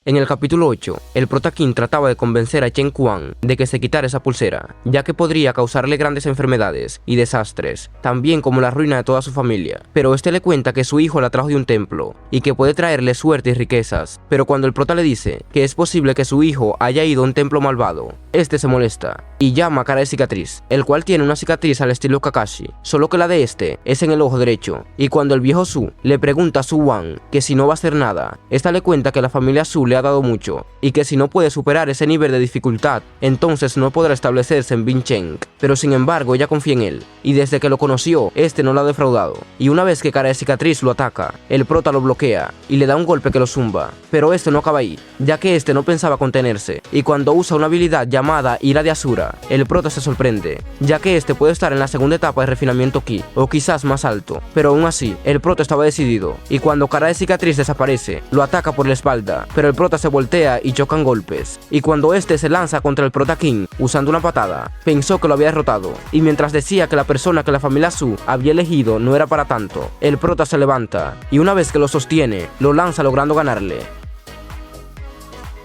En el capítulo 8, el prota King trataba de convencer a Chen Quan de que se quitara esa pulsera, ya que podría causarle grandes enfermedades y desastres, también como la ruina de toda su familia. Pero este le cuenta que su hijo la trajo de un templo y que puede traerle suerte y riquezas. Pero cuando el prota le dice que es posible que su hijo haya ido a un templo malvado, este se molesta y llama a Cara de Cicatriz, el cual tiene una cicatriz al estilo Kakashi, solo que la de este es en el ojo derecho. Y cuando el viejo Su le pregunta a Su Wan que si no va a hacer nada, esta le cuenta que la familia Su le ha dado mucho y que si no puede superar ese nivel de dificultad, entonces no podrá establecerse en Bincheng. Pero sin embargo ella confía en él y desde que lo conoció, este no la ha defraudado. Y una vez que Cara de Cicatriz lo ataca, el prota lo bloquea y le da un golpe que lo zumba. Pero este no acaba ahí, ya que este no pensaba contenerse, y cuando usa una habilidad llamada Ira de Asura, el prota se sorprende, ya que este puede estar en la segunda etapa de refinamiento Ki, o quizás más alto. Pero aún así, el prota estaba decidido, y cuando Cara de Cicatriz desaparece, lo ataca por la espalda, pero el prota se voltea y chocan golpes. Y cuando este se lanza contra el prota King usando una patada, pensó que lo había derrotado, y mientras decía que la persona que la familia Su había elegido no era para tanto, el prota se levanta, y una vez que lo sostiene, lo lanza logrando ganarle.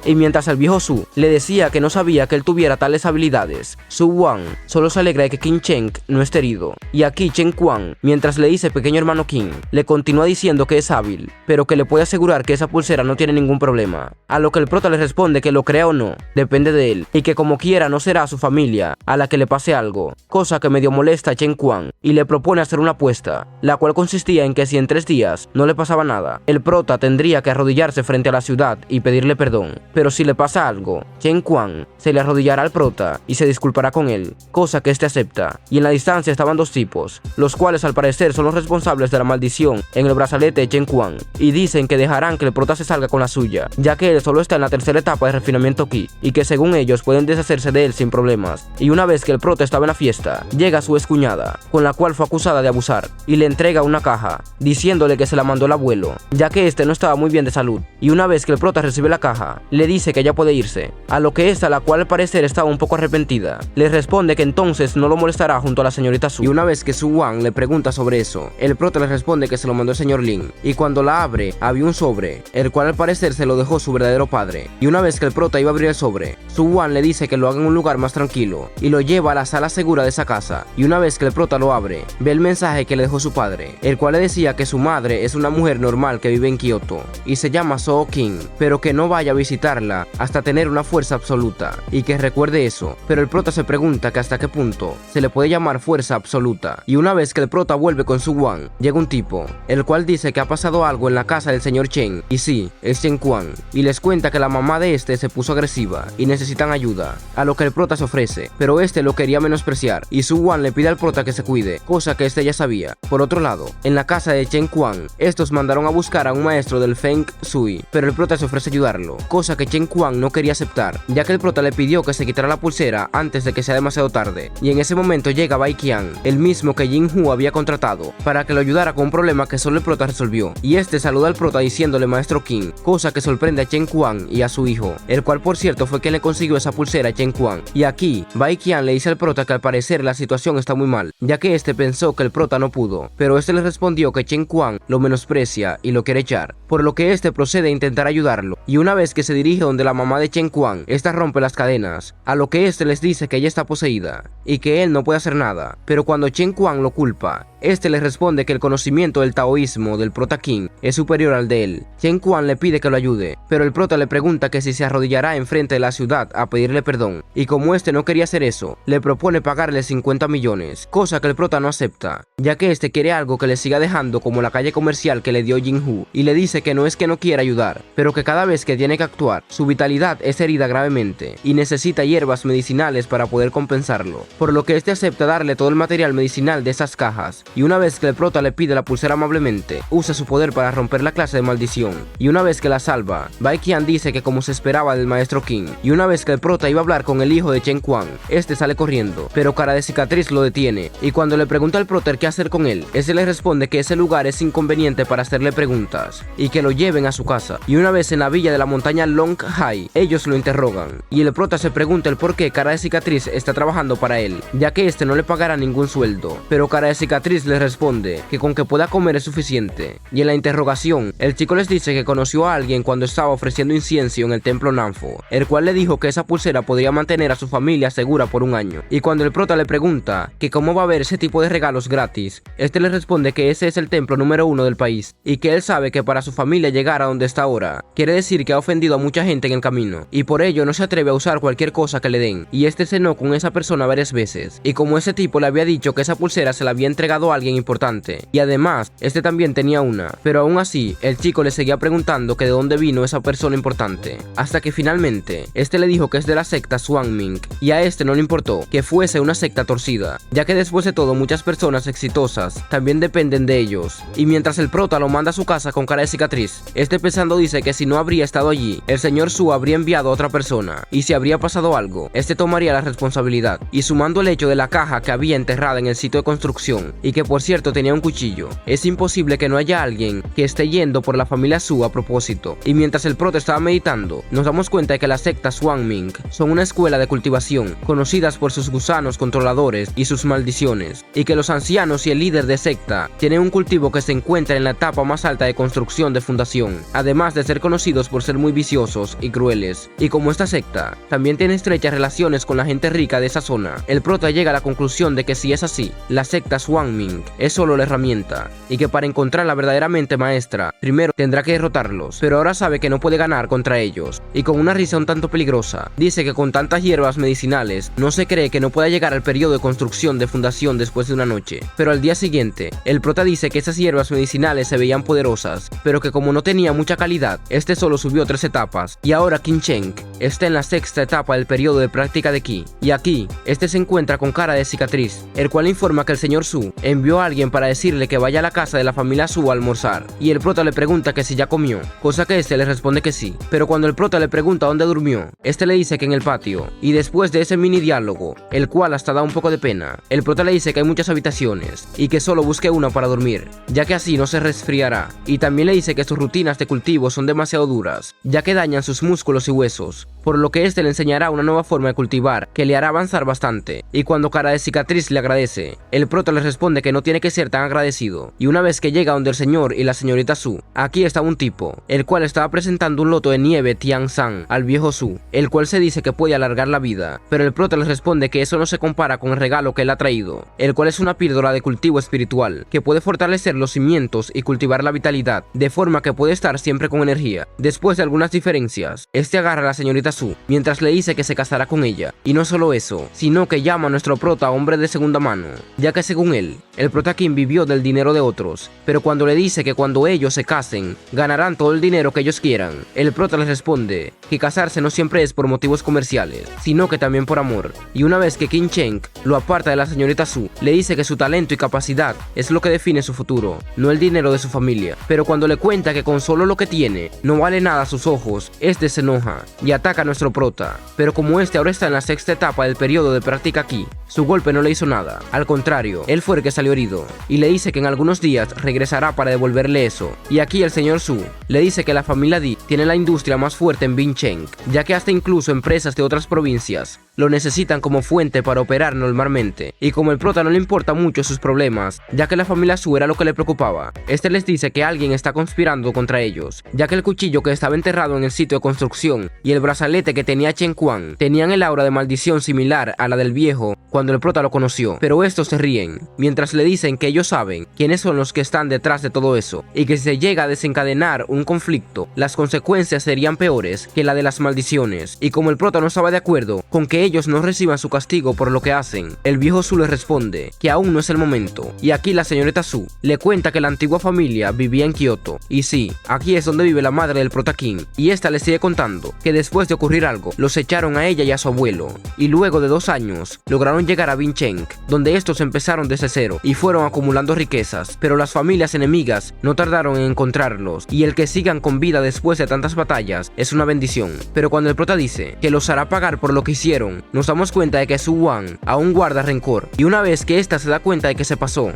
Y mientras el viejo Su le decía que no sabía que él tuviera tales habilidades, Su Wan solo se alegra de que King Cheng no esté herido. Y aquí Chen Quan, mientras le dice pequeño hermano King, le continúa diciendo que es hábil, pero que le puede asegurar que esa pulsera no tiene ningún problema. A lo que el prota le responde que lo crea o no, depende de él, y que como quiera no será a su familia a la que le pase algo, cosa que medio molesta a Chen Quan, y le propone hacer una apuesta, la cual consistía en que si en 3 días no le pasaba nada, el prota tendría que arrodillarse frente a la ciudad y pedirle perdón. Pero si le pasa algo, Chen Quan se le arrodillará al prota y se disculpará con él, cosa que este acepta. Y en la distancia estaban 2 tipos, los cuales al parecer son los responsables de la maldición en el brazalete de Chen Quan, y dicen que dejarán que el prota se salga con la suya, ya que él solo está en la tercera etapa de refinamiento Ki, y que según ellos pueden deshacerse de él sin problemas. Y una vez que el prota estaba en la fiesta, llega su excuñada, con la cual fue acusada de abusar, y le entrega una caja, diciéndole que se la mandó el abuelo, ya que este no estaba muy bien de salud. Y una vez que el prota recibe la caja, le dice que ella puede irse, a lo que esta, la cual al parecer estaba un poco arrepentida, le responde que entonces no lo molestará junto a la señorita Su. Y una vez que Su Wan le pregunta sobre eso, el prota le responde que se lo mandó el señor Lin, y cuando la abre, había un sobre, el cual al parecer se lo dejó su verdadero padre. Y una vez que el prota iba a abrir el sobre, Su Wan le dice que lo haga en un lugar más tranquilo, y lo lleva a la sala segura de esa casa. Y una vez que el prota lo abre, ve el mensaje que le dejó su padre, el cual le decía que su madre es una mujer normal que vive en Kioto, y se llama Soo King, pero que no vaya a visitarla hasta tener una fuerza absoluta, y que recuerde eso. Pero el prota se pregunta que hasta qué punto se le puede llamar fuerza absoluta. Y una vez que el prota vuelve con Su Wan, llega un tipo, el cual dice que ha pasado algo en la casa del señor Chen, y sí, es Chen Quan, y les cuenta que la mamá de este se puso agresiva y necesitan ayuda, a lo que el prota se ofrece, pero este lo quería menospreciar, y Su Wan le pide al prota que se cuide, cosa que este ya sabía. Por otro lado, en la casa de Chen Quan, estos mandaron a buscar a un maestro del Feng Shui, pero el prota se ofrece ayudarlo, cosa que Chen Quan no quería aceptar, ya que el prota le pidió que se quitara la pulsera antes de que sea demasiado tarde. Y en ese momento llega Bai Qian, el mismo que Jin Hu había contratado para que lo ayudara con un problema que solo el prota resolvió, y este saluda al prota diciéndole maestro King, cosa que sorprende a Chen Quan y a su hijo, el cual por cierto fue quien le consiguió esa pulsera a Chen Quan. Y aquí Bai Qian le dice al prota que al parecer la situación está muy mal, ya que este pensó que el prota no pudo, pero este le respondió que Chen Quan lo menosprecia y lo quiere echar, por lo que este procede a intentar ayudarlo. Y una vez que se dirige donde la mamá de Chen Quan, esta rompe las cadenas, a lo que este les dice que ella está poseída y que él no puede hacer nada. Pero cuando Chen Quan lo culpa, este le responde que el conocimiento del taoísmo del prota King es superior al de él. Chen Quan le pide que lo ayude, pero el prota le pregunta que si se arrodillará enfrente de la ciudad a pedirle perdón, y como este no quería hacer eso, le propone pagarle 50 millones, cosa que el prota no acepta, ya que este quiere algo que le siga dejando como la calle comercial que le dio Jin Hu, y le dice que no es que no quiera ayudar, pero que cada vez que tiene que actuar, su vitalidad es herida gravemente, y necesita hierbas medicinales para poder compensarlo, por lo que este acepta darle todo el material medicinal de esas cajas. Y una vez que el prota le pide la pulsera amablemente, usa su poder para romper la clase de maldición, y una vez que la salva, Bai Qian dice que como se esperaba del maestro King. Y una vez que el prota iba a hablar con el hijo de Chen Quan, este sale corriendo, pero Cara de Cicatriz lo detiene, y cuando le pregunta al prota qué hacer con él, este le responde que ese lugar es inconveniente para hacerle preguntas, y que lo lleven a su casa. Y una vez en la villa de la montaña Long Hai, ellos lo interrogan, y el prota se pregunta el por qué Cara de Cicatriz está trabajando para él, ya que este no le pagará ningún sueldo, pero Cara de Cicatriz les responde que con que pueda comer es suficiente. Y en la interrogación, el chico les dice que conoció a alguien cuando estaba ofreciendo incienso en el templo Nanfo, el cual le dijo que esa pulsera podría mantener a su familia segura por un año. Y cuando el prota le pregunta que cómo va a haber ese tipo de regalos gratis, este le responde que ese es el templo número 1 del país y que él sabe que para su familia llegar a donde está ahora quiere decir que ha ofendido a mucha gente en el camino y por ello no se atreve a usar cualquier cosa que le den, y este cenó con esa persona varias veces, y como ese tipo le había dicho que esa pulsera se la había entregado a alguien importante, y además este también tenía una, pero aún así el chico le seguía preguntando que de dónde vino esa persona importante, hasta que finalmente este le dijo que es de la secta Swanming, y a este no le importó que fuese una secta torcida, ya que después de todo muchas personas exitosas también dependen de ellos. Y mientras el prota lo manda a su casa con cara de cicatriz, este pensando dice que si no habría estado allí, el señor Su habría enviado a otra persona, y si habría pasado algo, este tomaría la responsabilidad, y sumando el hecho de la caja que había enterrada en el sitio de construcción, y que por cierto tenía un cuchillo, es imposible que no haya alguien que esté yendo por la familia Su a propósito. Y mientras el prota estaba meditando, nos damos cuenta de que la secta Swanming son una escuela de cultivación, conocidas por sus gusanos controladores y sus maldiciones, y que los ancianos y el líder de secta tienen un cultivo que se encuentra en la etapa más alta de construcción de fundación, además de ser conocidos por ser muy viciosos y crueles. Y como esta secta también tiene estrechas relaciones con la gente rica de esa zona, el prota llega a la conclusión de que si es así, la secta Swanming es solo la herramienta, y que para encontrar la verdadera mente maestra, primero tendrá que derrotarlos, pero ahora sabe que no puede ganar contra ellos, y con una risa un tanto peligrosa, dice que con tantas hierbas medicinales, no se cree que no pueda llegar al periodo de construcción de fundación después de una noche. Pero al día siguiente, el prota dice que esas hierbas medicinales se veían poderosas, pero que como no tenía mucha calidad, este solo subió 3 etapas, y ahora Qin Cheng está en la 6ª etapa del periodo de práctica de Qi, y aquí, este se encuentra con cara de cicatriz, el cual informa que el señor Su envió a alguien para decirle que vaya a la casa de la familia Su a almorzar, y el prota le pregunta que si ya comió, cosa que este le responde que sí, pero cuando el prota le pregunta dónde durmió, este le dice que en el patio, y después de ese mini diálogo, el cual hasta da un poco de pena, el prota le dice que hay muchas habitaciones, y que solo busque una para dormir, ya que así no se resfriará, y también le dice que sus rutinas de cultivo son demasiado duras, ya que dañan sus músculos y huesos, por lo que este le enseñará una nueva forma de cultivar que le hará avanzar bastante, y cuando cara de cicatriz le agradece, el prota le responde que no tiene que ser tan agradecido, y una vez que llega donde el señor y la señorita Su, aquí está un tipo, el cual estaba presentando un loto de nieve Tian-san al viejo Su, el cual se dice que puede alargar la vida, pero el prota le responde que eso no se compara con el regalo que él ha traído, el cual es una píldora de cultivo espiritual, que puede fortalecer los cimientos y cultivar la vitalidad, de forma que puede estar siempre con energía. Después de algunas diferencias, este agarra a la señorita Su, mientras le dice que se casará con ella, y no solo eso, sino que llama a nuestro prota hombre de segunda mano, ya que según él, el prota Qin vivió del dinero de otros, pero cuando le dice que cuando ellos se casen, ganarán todo el dinero que ellos quieran, el prota les responde que casarse no siempre es por motivos comerciales, sino que también por amor, y una vez que Qin Cheng lo aparta de la señorita Su, le dice que su talento y capacidad es lo que define su futuro, no el dinero de su familia, pero cuando le cuenta que con solo lo que tiene, no vale nada a sus ojos, este se enoja y ataca a nuestro prota, pero como este ahora está en la 6ª etapa del periodo de práctica aquí, su golpe no le hizo nada, al contrario, él fue el que salió herido, y le dice que en algunos días regresará para devolverle eso, y aquí el señor Su le dice que la familia Di tiene la industria más fuerte en Bincheng, ya que hasta incluso empresas de otras provincias lo necesitan como fuente para operar normalmente, y como el prota no le importa mucho sus problemas, ya que la familia Su era lo que le preocupaba, este les dice que alguien está conspirando contra ellos, ya que el cuchillo que estaba enterrado en el sitio de construcción y el brazalete que tenía Chen Quan tenían el aura de maldición similar a la del viejo cuando el prota lo conoció, pero estos se ríen, mientras le dicen que ellos saben quiénes son los que están detrás de todo eso, y que si se llega a desencadenar un conflicto, las consecuencias serían peores que la de las maldiciones, y como el prota no estaba de acuerdo con que ellos no reciban su castigo por lo que hacen, el viejo Su le responde que aún no es el momento, y aquí la señorita Su le cuenta que la antigua familia vivía en Kioto, y sí, aquí es donde vive la madre del prota Qin, y esta le sigue contando que después de ocurrir algo, los echaron a ella y a su abuelo, y luego de 2 años, lograron llegar a Bincheng, donde estos empezaron desde cero, y fueron acumulando riquezas, pero las familias enemigas no tardaron en encontrarlos, y el que sigan con vida después de tantas batallas es una bendición, pero cuando el prota dice que los hará pagar por lo que hicieron, nos damos cuenta de que Su Wan aún guarda rencor, y una vez que ésta se da cuenta de que se pasó,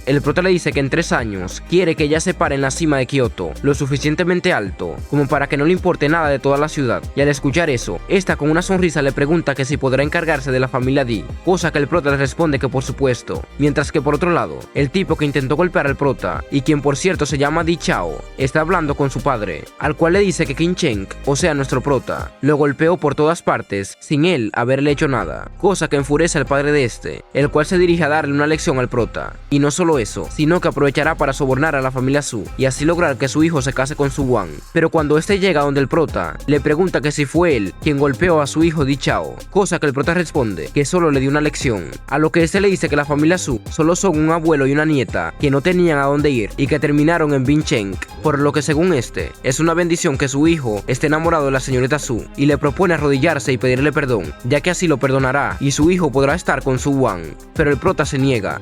el prota le dice que en 3 años quiere que ella se pare en la cima de Kioto, lo suficientemente alto como para que no le importe nada de toda la ciudad. Y al escuchar eso, esta con una sonrisa le pregunta que si podrá encargarse de la familia D, cosa que el prota le responde que por supuesto. Mientras que por otro lado, el tipo que intentó golpear al prota, y quien por cierto se llama Di Chao, está hablando con su padre, al cual le dice que King Cheng, o sea nuestro prota, lo golpeó por todas partes sin él haberle hecho nada, cosa que enfurece al padre de este, el cual se dirige a darle una lección al prota. Y no solo eso, sino que aprovechará para sobornar a la familia Su y así lograr que su hijo se case con Su Wan. Pero cuando este llega donde el prota, le pregunta que si fue él quien golpeó a su hijo Di Chao, cosa que el prota responde que solo le dio una lección, a lo que este le dice que la familia Su solo son un abuelo y una nieta que no tenían a dónde ir y que terminaron en Bincheng, por lo que según este, es una bendición que su hijo esté enamorado de la señorita Su y le propone arrodillarse y pedirle perdón, ya que así lo perdonará y su hijo podrá estar con Su Wan, pero el prota se niega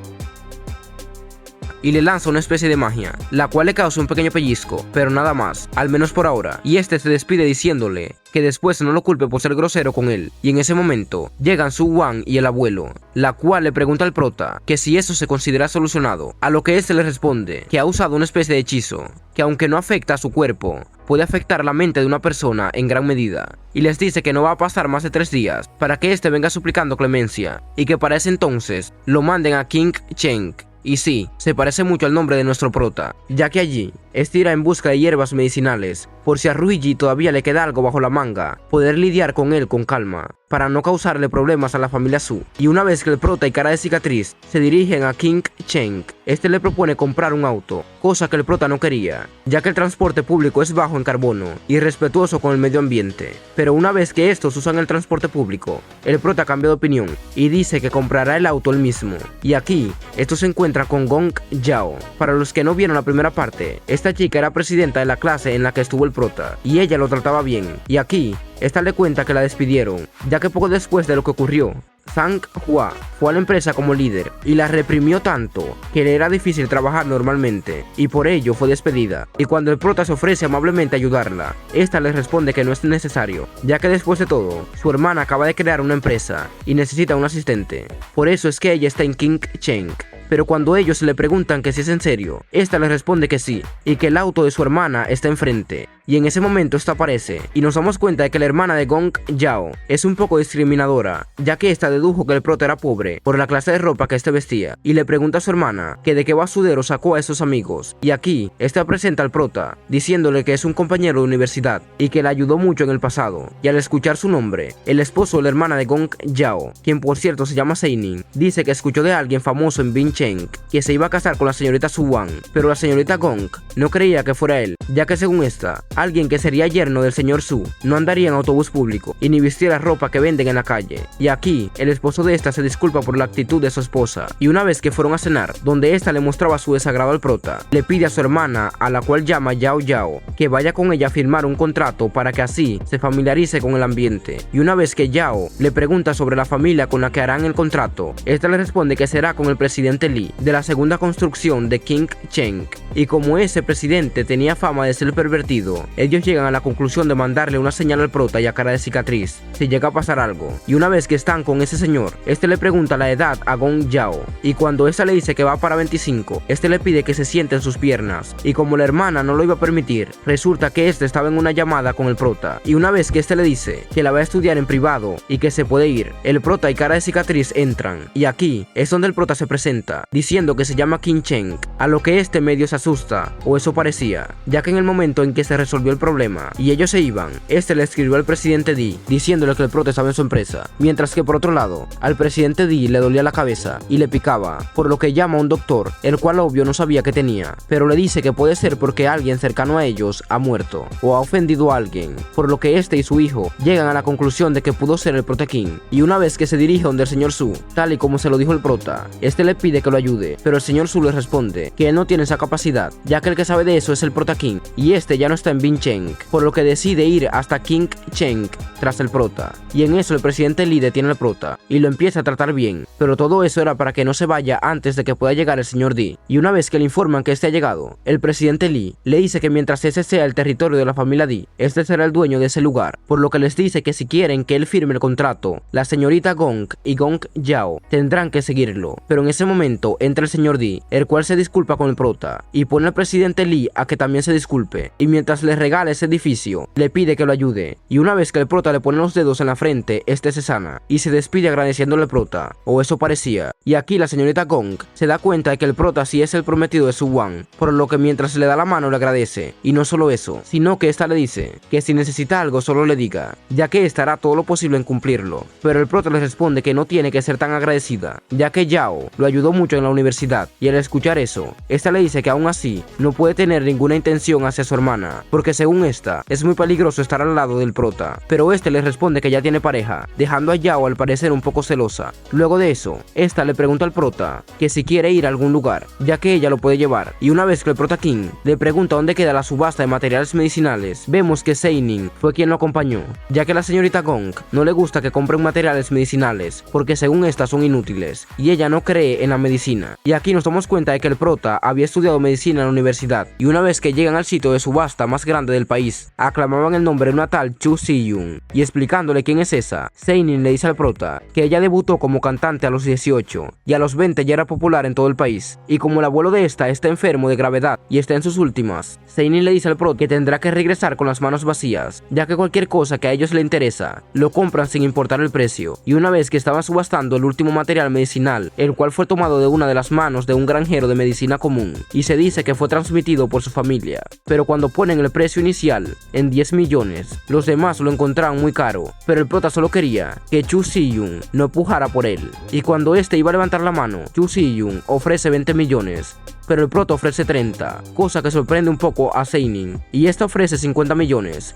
y le lanza una especie de magia, la cual le causa un pequeño pellizco, pero nada más, al menos por ahora, y este se despide diciéndole que después no lo culpe por ser grosero con él. Y en ese momento llegan Su Wan y el abuelo, la cual le pregunta al prota que si eso se considera solucionado, a lo que este le responde que ha usado una especie de hechizo, que aunque no afecta a su cuerpo, puede afectar la mente de una persona en gran medida, y les dice que no va a pasar más de 3 días para que este venga suplicando clemencia, y que para ese entonces lo manden a King Cheng. Y sí, se parece mucho al nombre de nuestro prota, ya que allí este irá en busca de hierbas medicinales, por si a Ryuji todavía le queda algo bajo la manga, poder lidiar con él con calma, para no causarle problemas a la familia Su. Y una vez que el prota y cara de cicatriz se dirigen a King Cheng, este le propone comprar un auto, cosa que el prota no quería, ya que el transporte público es bajo en carbono y respetuoso con el medio ambiente. Pero una vez que estos usan el transporte público, el prota cambia de opinión y dice que comprará el auto él mismo. Y aquí, esto se encuentra con Gong Yao. Para los que no vieron la primera parte, esta chica era presidenta de la clase en la que estuvo el prota, y ella lo trataba bien. Y aquí, esta le cuenta que la despidieron, ya que poco después de lo que ocurrió, Zhang Hua fue a la empresa como líder y la reprimió tanto que le era difícil trabajar normalmente y por ello fue despedida. Y cuando el prota se ofrece amablemente a ayudarla, esta le responde que no es necesario, ya que después de todo, su hermana acaba de crear una empresa y necesita un asistente. Por eso es que ella está en King Cheng. Pero cuando ellos le preguntan que si es en serio, esta le responde que sí, y que el auto de su hermana está enfrente. Y en ese momento esta aparece, y nos damos cuenta de que la hermana de Gong Yao es un poco discriminadora, ya que esta dedujo que el prota era pobre por la clase de ropa que este vestía, y le pregunta a su hermana que de qué basudero sacó a esos amigos. Y aquí, esta presenta al prota, diciéndole que es un compañero de universidad, y que le ayudó mucho en el pasado. Y al escuchar su nombre, el esposo de la hermana de Gong Yao, quien por cierto se llama Seinin, dice que escuchó de alguien famoso en Bincheng que se iba a casar con la señorita Su Wan, pero la señorita Gong no creía que fuera él, ya que según esta, alguien que sería yerno del señor Su no andaría en autobús público y ni vistiera ropa que venden en la calle. Y aquí, el esposo de esta se disculpa por la actitud de su esposa, y una vez que fueron a cenar, donde esta le mostraba su desagrado al prota, le pide a su hermana, a la cual llama Yao Yao, que vaya con ella a firmar un contrato para que así se familiarice con el ambiente. Y una vez que Yao le pregunta sobre la familia con la que harán el contrato, esta le responde que será con el presidente Lee, de la segunda construcción de King Cheng. Y como ese presidente tenía fama de ser pervertido, ellos llegan a la conclusión de mandarle una señal al prota y a cara de cicatriz, si llega a pasar algo. Y una vez que están con ese señor, este le pregunta la edad a Gong Yao, y cuando esta le dice que va para 25, este le pide que se siente en sus piernas, y como la hermana no lo iba a permitir, resulta que este estaba en una llamada con el prota, y una vez que este le dice que la va a estudiar en privado y que se puede ir, el prota y cara de cicatriz entran, y aquí es donde el prota se presenta, diciendo que se llama King Cheng, a lo que este medio se asusta, o eso parecía, ya que en el momento en que se resolvió el problema y ellos se iban, este le escribió al presidente D diciéndole que el prota estaba en su empresa, mientras que por otro lado, al presidente D le dolía la cabeza y le picaba, por lo que llama a un doctor, el cual obvio no sabía que tenía, pero le dice que puede ser porque alguien cercano a ellos ha muerto o ha ofendido a alguien, por lo que este y su hijo llegan a la conclusión de que pudo ser el prota King. Y una vez que se dirige donde el señor Su, tal y como se lo dijo el prota, este le pide que lo ayude, pero el señor Su le responde que él no tiene esa capacidad, ya que el que sabe de eso es el prota King, y este ya no está en Bin Cheng, por lo que decide ir hasta King Cheng tras el prota. Y en eso el presidente Lee detiene al prota y lo empieza a tratar bien, pero todo eso era para que no se vaya antes de que pueda llegar el señor D. Y una vez que le informan que este ha llegado, el presidente Lee le dice que mientras ese sea el territorio de la familia D, este será el dueño de ese lugar, por lo que les dice que si quieren que él firme el contrato, la señorita Gong y Gong Yao tendrán que seguirlo. Pero en ese momento entra el señor D, el cual se disculpa con el prota y pone al presidente Lee a que también se disculpe, y mientras le regala ese edificio, le pide que lo ayude. Y una vez que el prota le pone los dedos en la frente, este se sana y se despide agradeciéndole al prota, o eso parecía. Y aquí la señorita Gong se da cuenta de que el prota sí es el prometido de Su Wan, por lo que mientras le da la mano le agradece. Y no solo eso, sino que esta le dice que si necesita algo solo le diga, ya que esta hará todo lo posible en cumplirlo. Pero el prota le responde que no tiene que ser tan agradecida, ya que Yao lo ayudó mucho en la universidad. Y al escuchar eso, esta le dice que aún así no puede tener ninguna intención hacia su hermana, porque según esta es muy peligroso estar al lado del prota. Pero este le responde que ya tiene pareja, dejando a Yao al parecer un poco celosa. Luego de eso, esta le pregunta al prota que si quiere ir a algún lugar, ya que ella lo puede llevar. Y una vez que el prota King le pregunta dónde queda la subasta de materiales medicinales, vemos que Seining fue quien lo acompañó, ya que a la señorita Gong no le gusta que compren materiales medicinales, porque según estas son inútiles, y ella no cree en la medicina. Y aquí nos damos cuenta de que el prota había estudiado medicina en la universidad, y una vez que llegan al sitio de subasta más grande del país, aclamaban el nombre de una tal Chu Si-yoon, y explicándole quién es esa, Seining le dice al prota que ella debutó como cantante a los 18, y a los 20 ya era popular en todo el país, y como el abuelo de esta está enfermo de gravedad y está en sus últimas, Seining le dice al prota que tendrá que regresar con las manos vacías, ya que cualquier cosa que a ellos le interesa, lo compran sin importar el precio. Y una vez que estaban subastando el último material medicinal, el cual fue tomado de una de las manos de un granjero de medicina común, y se dice que fue transmitido por su familia, pero cuando ponen el precio inicial en 10 millones, los demás lo encontraron muy caro, pero el prota solo quería que Chu Si-yoon no pujara por él, y cuando este iba a levantar la mano, Chu Si-yoon ofrece 20 millones, pero el prota ofrece 30, cosa que sorprende un poco a Seining, y este ofrece 50 millones.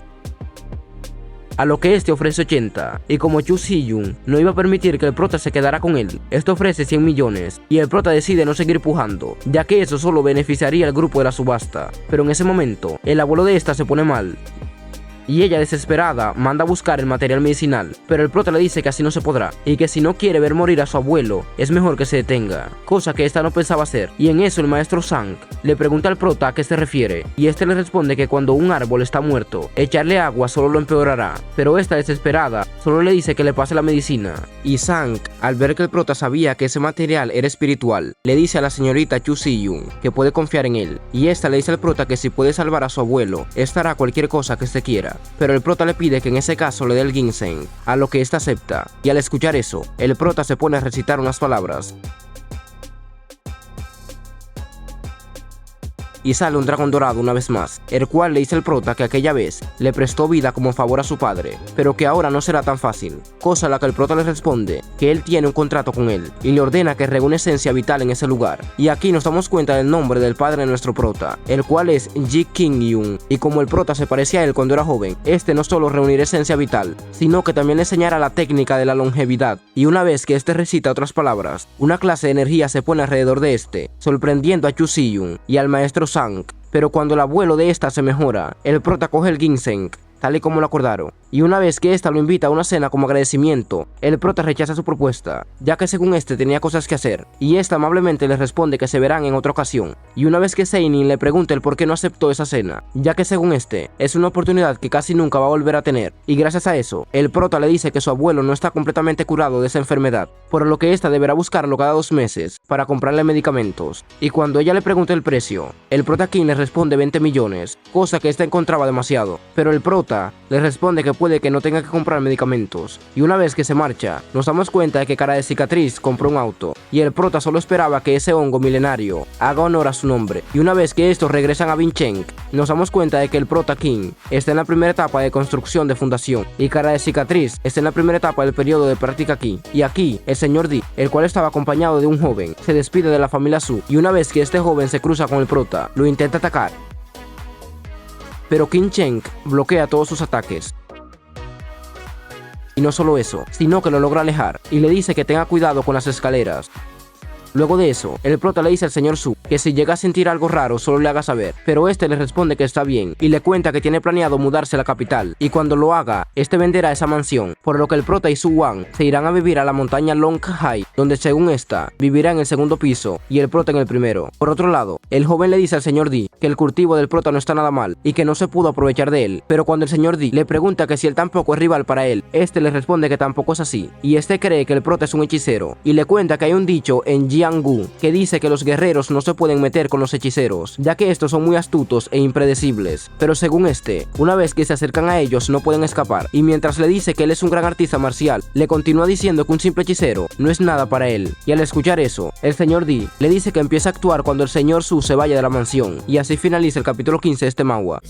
A lo que este ofrece 80, y como Chu Si-yoon no iba a permitir que el prota se quedara con él, este ofrece 100 millones, y el prota decide no seguir pujando, ya que eso solo beneficiaría al grupo de la subasta. Pero en ese momento, el abuelo de esta se pone mal, y ella desesperada manda a buscar el material medicinal, pero el prota le dice que así no se podrá, y que si no quiere ver morir a su abuelo, es mejor que se detenga, cosa que esta no pensaba hacer. Y en eso el maestro Sang le pregunta al prota a qué se refiere, y este le responde que cuando un árbol está muerto, echarle agua solo lo empeorará, pero esta desesperada solo le dice que le pase la medicina. Y Sang, al ver que el prota sabía que ese material era espiritual, le dice a la señorita Chu Si-yoon que puede confiar en él, y esta le dice al prota que si puede salvar a su abuelo, esta hará cualquier cosa que se quiera. Pero el prota le pide que en ese caso le dé el ginseng, a lo que ésta acepta, y al escuchar eso, el prota se pone a recitar unas palabras. Y sale un dragón dorado una vez más, el cual le dice al prota que aquella vez le prestó vida como favor a su padre, pero que ahora no será tan fácil, cosa a la que el prota le responde que él tiene un contrato con él, y le ordena que reúne esencia vital en ese lugar. Y aquí nos damos cuenta del nombre del padre de nuestro prota, el cual es Ji King-yoon, y como el prota se parecía a él cuando era joven, este no solo reunirá esencia vital, sino que también le enseñará la técnica de la longevidad, y una vez que este recita otras palabras, una clase de energía se pone alrededor de este, sorprendiendo a Chu Si-yoon y al maestro Sang. Pero cuando el abuelo de esta se mejora, el prota coge el ginseng, tal y como lo acordaron, y una vez que esta lo invita a una cena como agradecimiento, el prota rechaza su propuesta, ya que según este tenía cosas que hacer, y esta amablemente le responde que se verán en otra ocasión. Y una vez que Seining le pregunta el por qué no aceptó esa cena, ya que según este, es una oportunidad que casi nunca va a volver a tener, y gracias a eso, el prota le dice que su abuelo no está completamente curado de esa enfermedad, por lo que esta deberá buscarlo cada 2 meses para comprarle medicamentos. Y cuando ella le pregunta el precio, el prota King le responde 20 millones, cosa que esta encontraba demasiado, pero el prota le responde que puede que no tenga que comprar medicamentos. Y una vez que se marcha, nos damos cuenta de que Cara de Cicatriz compró un auto, y el prota solo esperaba que ese hongo milenario haga honor a su nombre. Y una vez que estos regresan a Bin Cheng, nos damos cuenta de que el prota King está en la primera etapa de construcción de fundación, y Cara de Cicatriz está en la primera etapa del periodo de práctica aquí. Y aquí, el señor D, el cual estaba acompañado de un joven, se despide de la familia Su, y una vez que este joven se cruza con el prota, lo intenta atacar, pero King Cheng bloquea todos sus ataques. Y no solo eso, sino que lo logra alejar, y le dice que tenga cuidado con las escaleras. Luego de eso, el prota le dice al señor Su que si llega a sentir algo raro solo le haga saber, pero este le responde que está bien y le cuenta que tiene planeado mudarse a la capital, y cuando lo haga, este venderá esa mansión, por lo que el prota y Su Wang se irán a vivir a la montaña Long Hai, donde según esta, vivirá en el segundo piso y el prota en el primero. Por otro lado, el joven le dice al señor Di que el cultivo del prota no está nada mal y que no se pudo aprovechar de él, pero cuando el señor Di le pregunta que si él tampoco es rival para él, este le responde que tampoco es así, y este cree que el prota es un hechicero, y le cuenta que hay un dicho en Jianggu que dice que los guerreros no se pueden meter con los hechiceros, ya que estos son muy astutos e impredecibles, pero según este, una vez que se acercan a ellos no pueden escapar, y mientras le dice que él es un gran artista marcial, le continúa diciendo que un simple hechicero no es nada para él, y al escuchar eso, el señor Di le dice que empieza a actuar cuando el señor Su se vaya de la mansión, y así finaliza el capítulo 15 de este manhwa.